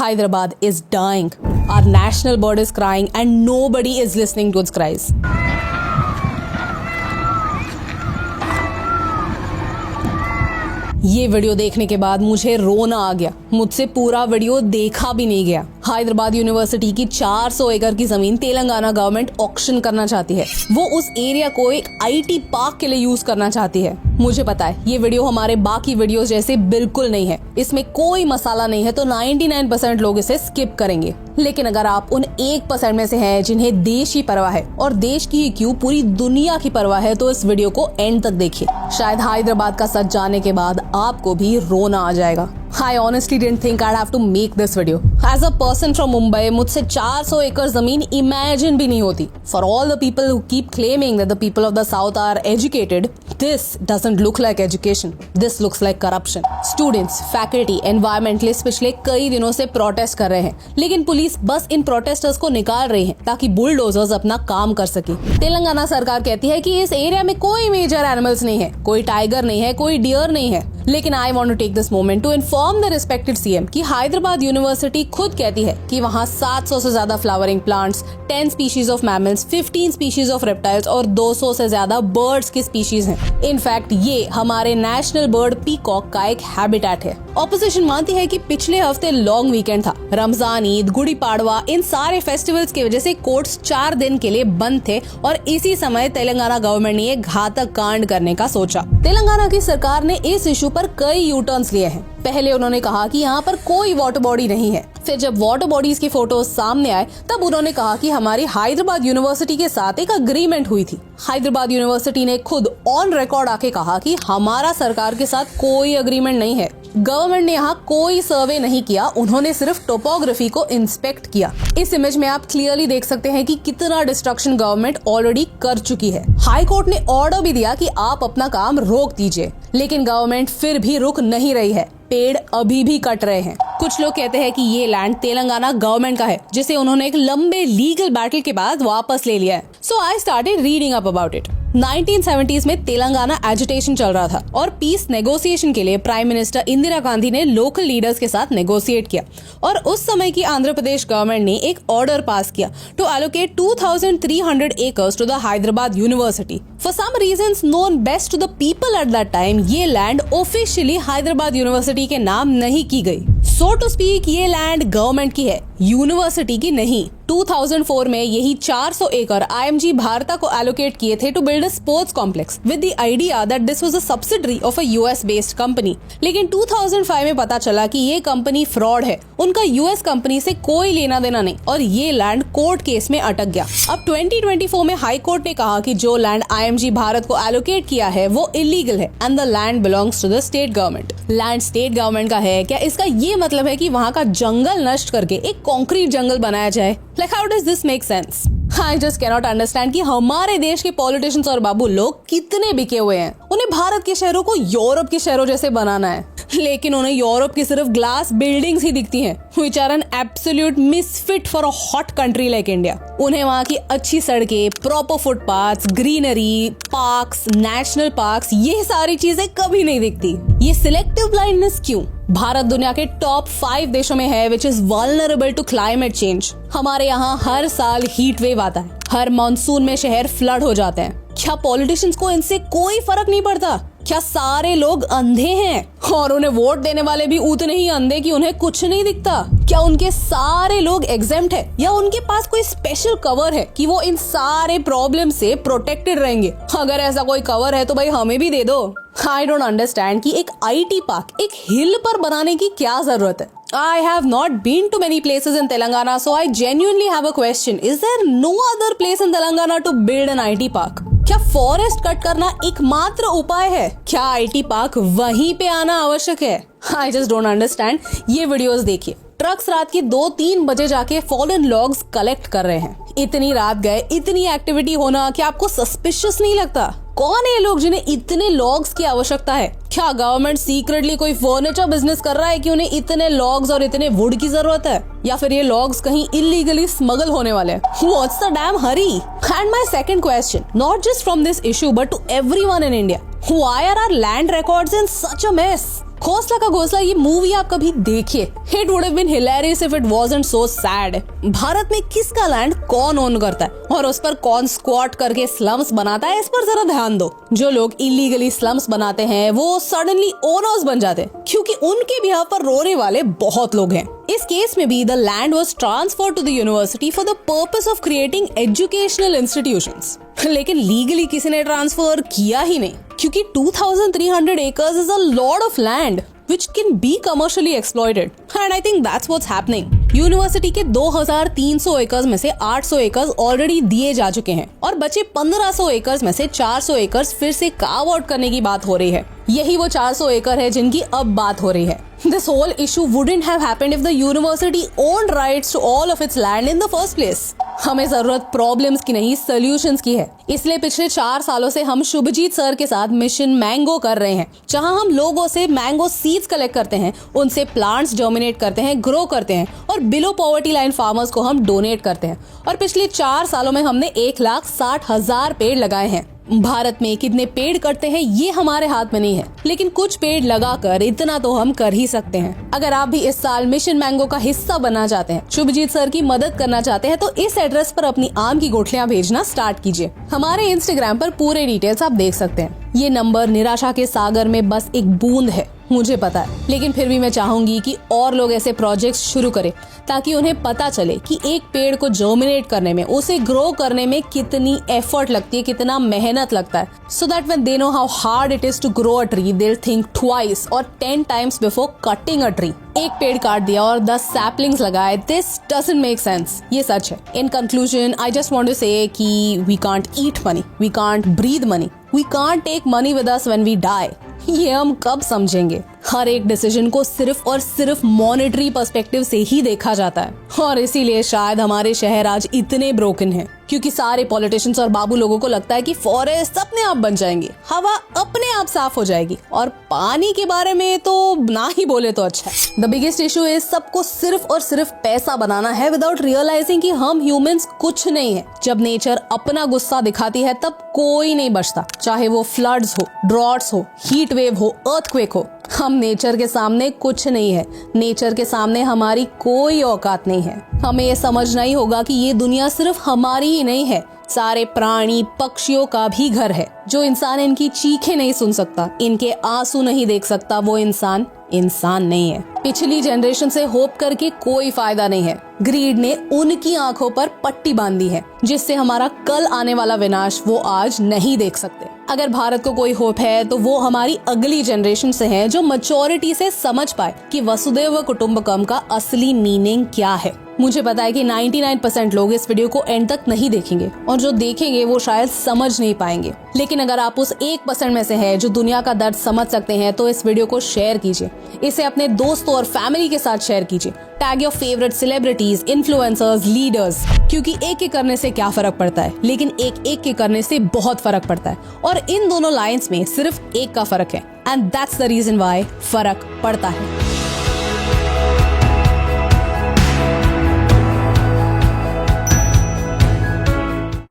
Hyderabad is dying. Our national bird is crying and nobody is listening to its cries. ये video देखने के बाद मुझे रोना आ गया। मुझसे पूरा वीडियो देखा भी नहीं गया। हैदराबाद यूनिवर्सिटी की 400 एकड़ की जमीन तेलंगाना गवर्नमेंट ऑक्शन करना चाहती है। वो उस एरिया को एक आईटी पार्क के लिए यूज करना चाहती है। मुझे पता है ये वीडियो हमारे बाकी वीडियोस जैसे बिल्कुल नहीं है, इसमें कोई मसाला नहीं है, तो 99% लोग इसे स्किप करेंगे। लेकिन अगर आप उन 1% में से हैं जिन्हें देश की परवाह है, और देश की ही क्यों पूरी दुनिया की परवाह है, तो इस वीडियो को एंड तक देखिए। शायद हैदराबाद का सच जानने के बाद आपको भी रोना आ जाएगा। I honestly didn't think I'd have to make this video. As a person from Mumbai, मुझसे 400 एकड़ जमीन imagine भी नहीं होती. For all the people who keep claiming that the people of the South are educated, this doesn't look like education. This looks like corruption. Students, faculty, environmentalists पिछले कई दिनों से प्रोटेस्ट कर रहे हैं, लेकिन पुलिस बस इन प्रोटेस्टर्स को निकाल रही है ताकि बुलडोजर्स अपना काम कर सके। तेलंगाना सरकार कहती है कि इस एरिया में कोई मेजर एनिमल्स नहीं है, कोई टाइगर नहीं है, कोई डियर नहीं है। लेकिन I want to take this moment to inform the respected CM कि हैदराबाद यूनिवर्सिटी खुद कहती है कि वहाँ 700 से ज्यादा flowering plants, 10 species of mammals, 15 species of reptiles और 200 से ज्यादा बर्ड्स की स्पीशीज हैं। इनफैक्ट ये हमारे नेशनल बर्ड पीकॉक का एक हैबिटेट है। ऑपोजिशन मानती है कि पिछले हफ्ते लॉन्ग वीकेंड था। रमजान, ईद, गुड़ी पाड़वा, इन सारे फेस्टिवल्स की वजह से कोर्ट्स 4 दिन के लिए बंद थे और इसी समय तेलंगाना गवर्नमेंट ने एक घातक कांड करने का सोचा। तेलंगाना की सरकार ने इस इशू पर कई यू टर्न्स लिए हैं। पहले उन्होंने कहा कि यहाँ पर कोई वाटर बॉडी नहीं है। फिर जब वाटर बॉडीज की फोटोज सामने आए तब उन्होंने कहा कि हमारी हैदराबाद यूनिवर्सिटी के साथ एक अग्रीमेंट हुई थी। हैदराबाद यूनिवर्सिटी ने खुद ऑन रिकॉर्ड आके कहा कि हमारा सरकार के साथ कोई अग्रीमेंट नहीं है। गवर्नमेंट ने यहाँ कोई सर्वे नहीं किया, उन्होंने सिर्फ टोपोग्राफी को इंस्पेक्ट किया। इस इमेज में आप क्लियरली देख सकते हैं कि कितना डिस्ट्रक्शन गवर्नमेंट ऑलरेडी कर चुकी है। हाई कोर्ट ने ऑर्डर भी दिया कि आप अपना काम रोक दीजिए, लेकिन गवर्नमेंट फिर भी रुक नहीं रही है। पेड़ अभी भी कट रहे हैं। कुछ लोग कहते हैं कि ये लैंड तेलंगाना गवर्नमेंट का है, जिसे उन्होंने एक लंबे लीगल बैटल के बाद वापस ले लिया है। So I started reading up about it. 1970s में तेलंगाना एजिटेशन चल रहा था और पीस नेगोशिएशन के लिए प्राइम मिनिस्टर इंदिरा गांधी ने लोकल लीडर्स के साथ नेगोशिएट किया और उस समय की आंध्र प्रदेश गवर्नमेंट ने एक ऑर्डर पास किया to allocate 2300 acres to the Hyderabad university. For some reasons known best to the people at that time, ये लैंड ऑफिशियली हैदराबाद यूनिवर्सिटी के नाम नहीं की गई। सो टू स्पीक ये लैंड गवर्नमेंट की है, यूनिवर्सिटी की नहीं। 2004 में यही 400 एकड़ IMG भारता को एलोकेट किए थे to build a sports complex with the idea that this was a subsidiary of a US based company. लेकिन 2005 में पता चला कि ये कंपनी फ्रॉड है, उनका US कंपनी से कोई लेना देना नहीं और ये लैंड कोर्ट केस में अटक गया। अब 2024 में हाई कोर्ट ने कहा कि जो लैंड IMG भारत को एलोकेट किया है वो इलीगल है and the land belongs to the state government. Land state government का है क्या? इसका ये मतलब है कि वहाँ का जंगल नष्ट करके एक कॉन्क्रीट जंगल बनाया जाए? Like how does this make sense? I just cannot understand कि हमारे देश के पॉलिटिशियंस और बाबू लोग कितने बिके हुए हैं। उन्हें भारत के शहरों को यूरोप के शहरों जैसे बनाना है, लेकिन उन्हें यूरोप की सिर्फ ग्लास बिल्डिंग्स ही दिखती हैं, which are an absolute misfit for a hot country like India। उन्हें वहाँ की अच्छी सड़कें, proper footpaths, greenery, parks, national parks, ये सारी चीजें कभी नहीं दिखती। ये सिलेक्टिव ब्लाइंडनेस क्यों? भारत दुनिया के टॉप 5 देशों में है which is vulnerable to climate change. हमारे यहाँ हर साल हीट वेव आता है, हर मानसून में शहर फ्लड हो जाते हैं। क्या पॉलिटिशियंस को इनसे कोई फर्क नहीं पड़ता? क्या सारे लोग अंधे हैं और उन्हें वोट देने वाले भी उतने ही अंधे कि उन्हें कुछ नहीं दिखता? क्या उनके सारे लोग एग्जेम्प्ट है या उनके पास कोई स्पेशल कवर है कि वो इन सारे प्रॉब्लम से प्रोटेक्टेड रहेंगे? अगर ऐसा कोई कवर है तो भाई हमें भी दे दो। आई डोंट अंडरस्टैंड कि एक IT पार्क एक हिल पर बनाने की क्या जरूरत है। I have not been to many places in Telangana, so I genuinely have a question. Is there no other place in Telangana to build an IT park? क्या फॉरेस्ट कट करना एकमात्र उपाय है? क्या IT पार्क वहीं पे आना आवश्यक है? I just don't understand। ये वीडियोस देखिए। ट्रक्स रात के 2-3 बजे जाके फॉलन लॉग्स कलेक्ट कर रहे हैं। इतनी रात गए, इतनी एक्टिविटी होना क्या आपको सस्पिशियस नहीं लगता? कौन है ये लोग जिन्हें इतने लॉग्स की आवश्यकता है? क्या गवर्नमेंट सीक्रेटली कोई फर्नीचर बिजनेस कर रहा है कि उन्हें इतने लॉग्स और इतने वुड की जरूरत है? या फिर ये लॉग्स कहीं इलीगली स्मगल होने वाले हैं? What's the damn hurry? And my second question, not just from this issue but to everyone in India, why are our land records in such a mess? घोंसला का घोंसला ये मूवी आप कभी देखिए। It would have been hilarious if it wasn't so sad. Bharat में किसका land कौन ओन करता है और उस पर कौन स्क्वाट करके स्लम्स बनाता है, इस पर जरा ध्यान दो। जो लोग इलीगली स्लम्स बनाते हैं वो सडनली ओनर्स बन जाते हैं क्योंकि उनके बिहाफ पर रोने वाले बहुत लोग हैं। इस केस में भी the land was transferred to the university for the purpose of creating educational institutions. लेकिन लीगली किसी ने ट्रांसफर किया ही नहीं क्योंकि 2300 acres is a lot of land which can be commercially exploited and I think that's what's happening. University के 2300 acres में से 800 acres already दिए जा चुके हैं और बचे 1500 एकर्स में से 400 एकर्स फिर से कार्व आउट करने की बात हो रही है। यही वो 400 एकड़ है जिनकी अब बात हो रही है। This whole issue wouldn't have happened if the university owned rights to all of its land in the first place. हमें जरूरत प्रॉब्लम्स की नहीं सॉल्यूशंस की है। इसलिए पिछले 4 सालों से हम शुभजीत सर के साथ मिशन मैंगो कर रहे हैं, जहां हम लोगों से मैंगो सीड्स कलेक्ट करते हैं, उनसे प्लांट्स जर्मिनेट करते हैं, ग्रो करते हैं और बिलो पॉवर्टी लाइन फार्मर्स को हम डोनेट करते हैं। और पिछले 4 सालों में हमने 1,60,000 पेड़ लगाए हैं। भारत में कितने पेड़ कटते हैं ये हमारे हाथ में नहीं है, लेकिन कुछ पेड़ लगाकर इतना तो हम कर ही सकते हैं। अगर आप भी इस साल मिशन मैंगो का हिस्सा बनना चाहते हैं, शुभजीत सर की मदद करना चाहते हैं, तो इस एड्रेस पर अपनी आम की गुठलियां भेजना स्टार्ट कीजिए। हमारे इंस्टाग्राम पर पूरे डिटेल्स आप देख सकते हैं। ये नंबर निराशा के सागर में बस एक बूंद है, मुझे पता है, लेकिन फिर भी मैं चाहूंगी कि और लोग ऐसे प्रोजेक्ट्स शुरू करें ताकि उन्हें पता चले कि एक पेड़ को जर्मिनेट करने में, उसे ग्रो करने में कितनी एफर्ट लगती है, कितना मेहनत लगता है। So that when they know how hard it is to grow a tree, they will think twice और 10 times before cutting a tree. एक पेड़ काट दिया और 10 सैपलिंग्स लगाए, दिस डजंट मेक सेंस। ये सच है। In conclusion I just want to say कि we can't eat money, we can't breathe money, we can't take money with us when we die. ये हम कब समझेंगे? हर एक डिसीजन को सिर्फ और सिर्फ मॉनेटरी पर्सपेक्टिव से ही देखा जाता है और इसीलिए शायद हमारे शहर आज इतने ब्रोकन हैं, क्योंकि सारे पॉलिटिशियंस और बाबू लोगों को लगता है कि फॉरेस्ट अपने आप बन जाएंगे, हवा अपने आप साफ हो जाएगी और पानी के बारे में तो ना ही बोले तो अच्छा है। द बिगेस्ट इशू इज सबको सिर्फ और सिर्फ पैसा बनाना है विदाउट रियलाइजिंग कि हम ह्यूमंस कुछ नहीं है। जब नेचर अपना गुस्सा दिखाती है तब कोई नहीं बचता, चाहे वो फ्लड्स हो, ड्रॉट्स हो, हीट वेव हो, अर्थक्वेक हो। हम नेचर के सामने कुछ नहीं है, नेचर के सामने हमारी कोई औकात नहीं है। हमें ये समझना ही होगा कि ये दुनिया सिर्फ हमारी ही नहीं है, सारे प्राणी पक्षियों का भी घर है। जो इंसान इनकी चीखें नहीं सुन सकता, इनके आंसू नहीं देख सकता, वो इंसान नहीं है। पिछली जनरेशन से होप करके कोई फायदा नहीं है। ग्रीड ने उनकी आंखों पर पट्टी बांधी है, जिससे हमारा कल आने वाला विनाश वो आज नहीं देख सकते। अगर भारत को कोई होप है तो वो हमारी अगली जनरेशन से है, जो मैच्योरिटी से समझ पाए कि वसुदेव कुटुंबकम का असली मीनिंग क्या है। मुझे पता है कि 99% लोग इस वीडियो को एंड तक नहीं देखेंगे और जो देखेंगे वो शायद समझ नहीं पाएंगे, लेकिन अगर आप उस 1% में से है जो दुनिया का दर्द समझ सकते हैं तो इस वीडियो को शेयर कीजिए। इसे अपने दोस्तों और फैमिली के साथ शेयर कीजिए। Tag your favourite celebrities, influencers, leaders, क्योंकि एक के करने से क्या फर्क पड़ता है, लेकिन एक के करने से बहुत फर्क पड़ता है और इन दोनों लाइंस में सिर्फ एक का फर्क है, and that's the reason why फर्क पड़ता है।